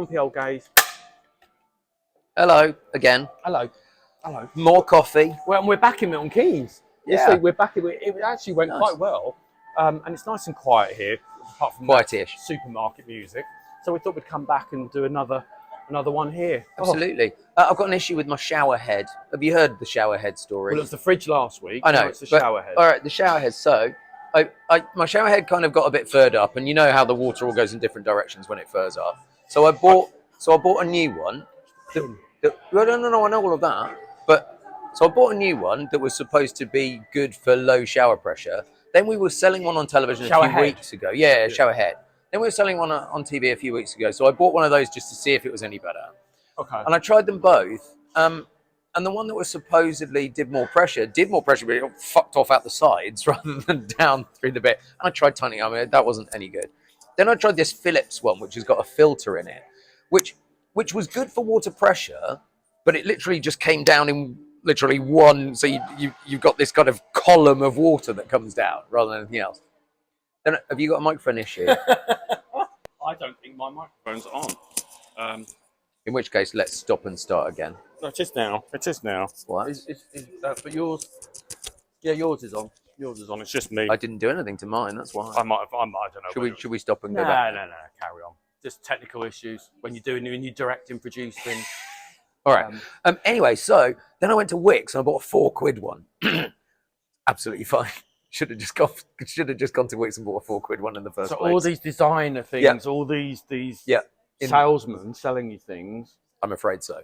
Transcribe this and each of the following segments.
Grumpy old gays. Hello again. Hello. Hello. More coffee. Well, and we're back in Milton Keynes. This Yeah. week we're back. It actually went Nice. quite well. And it's nice and quiet here, apart from Quietish. supermarket music. So we thought we'd come back and do another one here. Absolutely. I've got an issue with my shower head. Have you heard the shower head story? Well, it was the fridge last week. I know. Now it's the shower head. All right, the shower head. So, my shower head kind of got a bit furred up, and you know how the water all goes in different directions when it furs up. So I bought a new one. No, I know all of that. So I bought a new one that was supposed to be good for low shower pressure. Then we were selling one on television Shower a few head. weeks ago. Yeah, shower head. Then we were selling one on TV a few weeks ago. So I bought one of those just to see if it was any better. Okay. And I tried them both. And the one that was supposedly did more pressure, but it fucked off out the sides rather than down through the bit. And I tried tightening. I mean, that wasn't any good. Then I tried this Philips one, which has got a filter in it, which was good for water pressure, but it literally just came down in literally one. So you've got this kind of column of water that comes down rather than anything else. Then have you got a microphone issue? I don't think my microphone's on. In which case, let's stop and start again. No, it is now. It is now. What? But yours, yeah, yours is on. Yours is on. It's just me. I didn't do anything to mine. That's why. I don't know. Should we stop and go No, back? no. Carry on. Just technical issues when you direct and produce things. All right. Anyway, so then I went to Wickes and I bought a £4 one. Absolutely fine. Should have just gone to Wickes and bought a £4 one in the first So place. all these designer things, all these salesmen selling you things. I'm afraid so.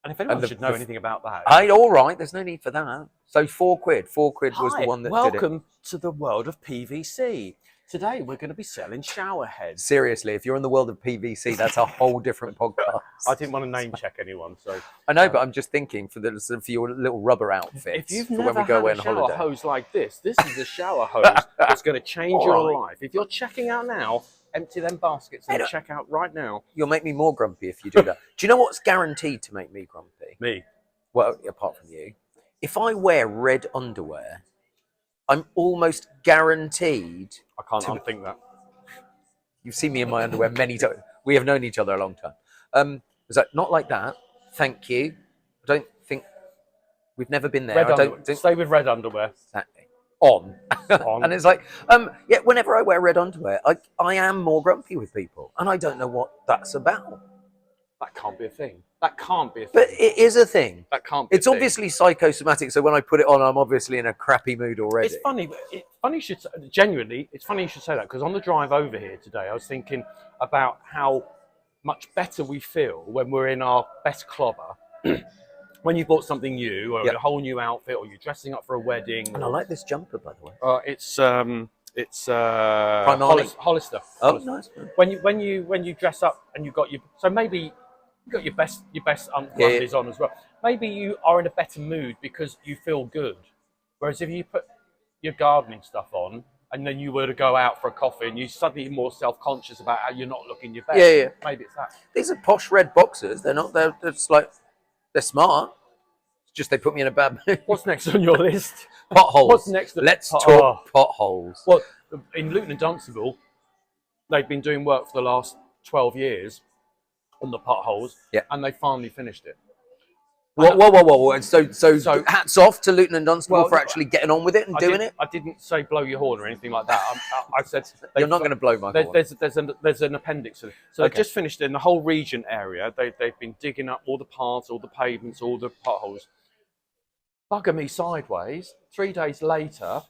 And if anyone should know anything about that, All right. There's no need for that. So £4. £4 was the one that did it. Welcome to the world of PVC. Today we're going to be selling shower heads. Seriously, if you're in the world of PVC, that's a whole different podcast. I didn't want to name check anyone, so I know, but I'm just thinking for your little rubber outfits. if you've for never when we go away had a on shower holiday. hose like this is a shower hose that's going to change your life. If you're checking out now, empty them baskets and check out right now. You'll make me more grumpy if you do that. Do you know what's guaranteed to make me grumpy? Me. Well, apart from you, if I wear red underwear, I'm almost guaranteed. I can't unthink that. You've seen me in my underwear many times. We have known each other a long time. Was that not like that? Thank you. I don't think we've never been there. I don't think. Stay with red underwear. Exactly. On. On. And it's like, whenever I wear red underwear, I am more grumpy with people, and I don't know what that's about. That can't be a thing. That can't be a thing. But it is a thing. That can't be. It's obviously psychosomatic. So when I put it on, I'm obviously in a crappy mood already. It's funny. Funny you should genuinely. It's funny you should say that because on the drive over here today, I was thinking about how much better we feel when we're in our best clobber. When you bought something new, or a whole new outfit, or you're dressing up for a wedding. And I like this jumper, by the way. It's Primani. Hollister. Oh, Hollister. nice. When you dress up and you've got maybe you've got your best undies on as well. Maybe you are in a better mood because you feel good. Whereas if you put your gardening stuff on and then you were to go out for a coffee and you suddenly more self-conscious about how you're not looking your best. Yeah. Maybe it's that. These are posh red boxers. They're not. They're just like they're smart. It's just they put me in a bad mood. What's next on your list? Potholes. What's next? Let's talk potholes. Well, in Luton and Dunstable, they've been doing work for the last 12 years on the potholes, and they finally finished it. Whoa. So hats off to Luton and Dunstable for actually getting on with it and doing it. I didn't say blow your horn or anything like that. I said You're not going to blow my horn. There's an appendix to it. So they've just finished in the whole region area. They've been digging up all the paths, all the pavements, all the potholes. Bugger me sideways. 3 days later,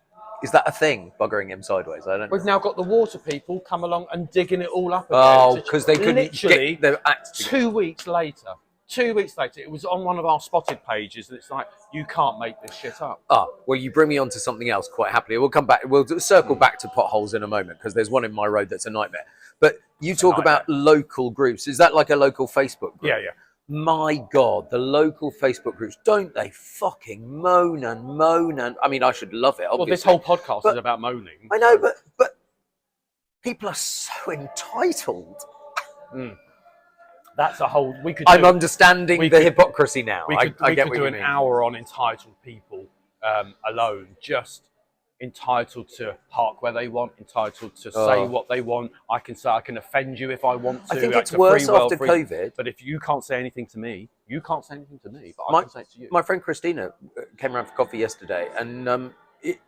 Is that a thing? Buggering him sideways? I don't know. we've now got the water people come along and digging it all up again. Oh, because they couldn't literally get their act together. 2 weeks later. 2 weeks later, it was on one of our spotted pages, and it's like, you can't make this shit up. Well, you bring me on to something else quite happily. We'll come back. We'll circle back to potholes in a moment because there's one in my road that's a nightmare. But you talk about local groups. Is that like a local Facebook group? Yeah. My God, the local Facebook groups, don't they fucking moan and I mean, I should love it, obviously. Well, this whole podcast is about moaning. I know, but people are so entitled. That's a whole. I'm understanding the hypocrisy now. We could do an hour on entitled people alone, just entitled to park where they want, entitled to say what they want. I can say I can offend you if I want to. I think it's a worse free world, after COVID. But if you can't say anything to me, you can't say anything to me, but I can say it to you. My friend Christina came around for coffee yesterday, and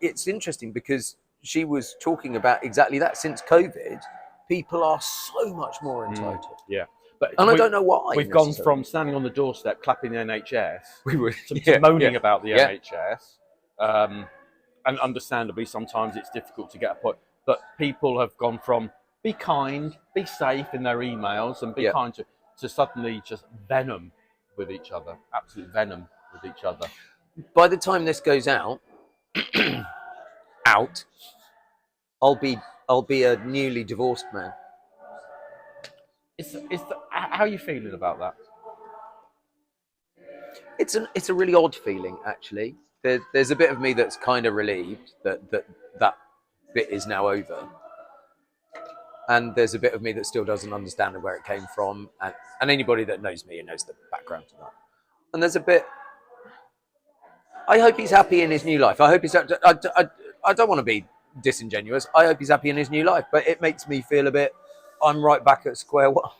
it's interesting because she was talking about exactly that. Since COVID, people are so much more entitled. Yeah. But I don't know why. We've gone from standing on the doorstep clapping the NHS to moaning about the NHS. And understandably, sometimes it's difficult to get a point. But people have gone from be kind, be safe in their emails, and be kind to suddenly just venom with each other. Absolute venom with each other. By the time this goes out, I'll be a newly divorced man. How are you feeling about that? It's a really odd feeling, actually. There's a bit of me that's kind of relieved that bit is now over, and there's a bit of me that still doesn't understand where it came from, and anybody that knows me knows the background to that. And there's a bit. I hope he's happy in his new life. I hope he's. I don't want to be disingenuous. I hope he's happy in his new life, but it makes me feel a bit. I'm right back at square one.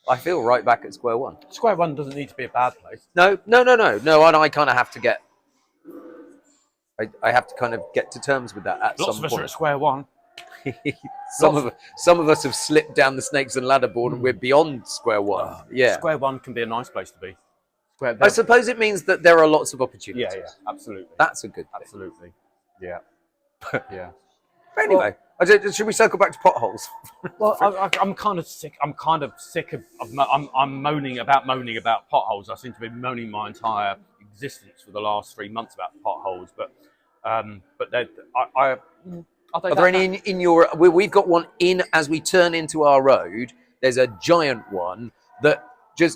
I feel right back at square one. Square one doesn't need to be a bad place. No. And I kind of have to get. I have to kind of get to terms with that at Lots some of us point. are at square one. some of us have slipped down the snakes and ladder board, and we're beyond square one. Square one can be a nice place to be. I suppose it means that there are lots of opportunities. Yeah, absolutely. That's a good thing. Absolutely. Yeah. Yeah. But anyway, should we circle back to potholes? Well, I'm kind of sick. I'm kind of sick of I'm moaning about potholes. I seem to be moaning my entire existence for the last 3 months about potholes. But are there any in your? We've got one in as we turn into our road. There's a giant one that.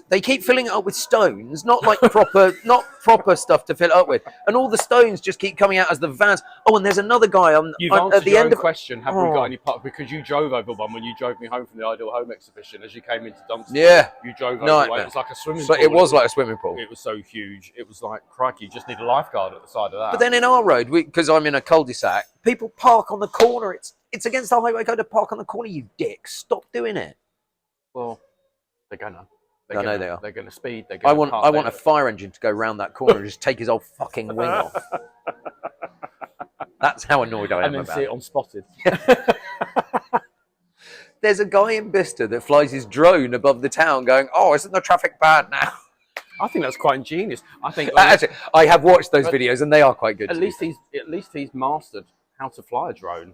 They keep filling it up with stones, not like proper stuff to fill it up with, and all the stones just keep coming out as the vans. Oh, and there's another guy You've answered at the end of question. Have we got any pot? Because you drove over one when you drove me home from the Ideal Home exhibition as you came into Dunstable. Yeah, you drove over one. It was like a swimming pool. It was like a swimming pool. It was so huge. It was like crikey. You just need a lifeguard at the side of that. But then in our road, because I'm in a cul-de-sac, people park on the corner. It's against the highway code to park on the corner. You dicks, stop doing it. Well, they're gonna. I know they are. They're going to speed. I want a fire engine to go round that corner and just take his old fucking wing off. That's how annoyed I am about it. And then see it on Spotted. There's a guy in Bicester that flies his drone above the town going, oh, isn't the traffic bad now? I think that's quite ingenious. I think actually, I have watched those videos and they are quite good. At least he's mastered how to fly a drone.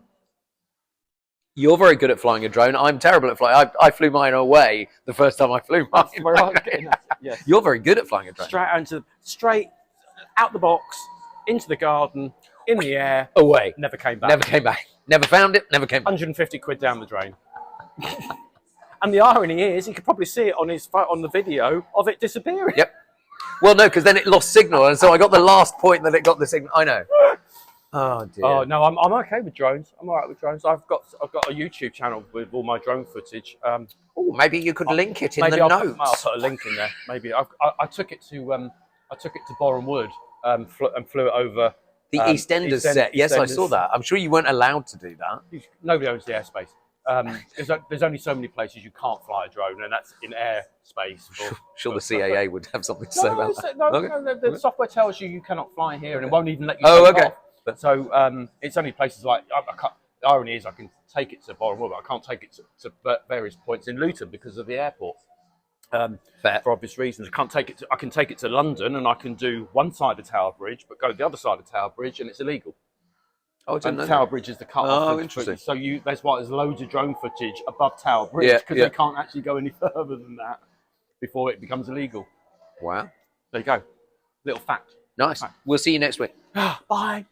You're very good at flying a drone. I'm terrible at flying. I flew mine away the first time I flew mine. Yes. You're very good at flying a drone. Straight out the box, into the garden, in the air, away. Never came back. Never came back. Never found it. Never came back. 150 quid down the drain. And the irony is, you could probably see it on the video of it disappearing. Yep. Well, no, because then it lost signal, and so I got the last point that it got the signal. I know. Oh dear. Oh no, I'm okay with drones. I'm all right with drones. I've got a YouTube channel with all my drone footage. Maybe you could link it in the notes. I'll put a link in there. Maybe I took it to Boreham Wood and flew it over the EastEnders set. Yes, I saw that. I'm sure you weren't allowed to do that. Nobody owns the airspace. There's only so many places you can't fly a drone, and that's in airspace. Sure, the CAA would have something to say about that. No, the software tells you cannot fly here, and it won't even let you. Okay. So it's only places like the irony is I can take it to Boreham Wood, but I can't take it to various points in Luton because of the airport. For obvious reasons, I can take it to London, and I can do one side of Tower Bridge, but go to the other side of Tower Bridge, and it's illegal. And Tower Bridge is the cut off. Oh, interesting. So that's why there's loads of drone footage above Tower Bridge because they can't actually go any further than that before it becomes illegal. Wow. There you go. Little fact. Nice. We'll see you next week. Bye.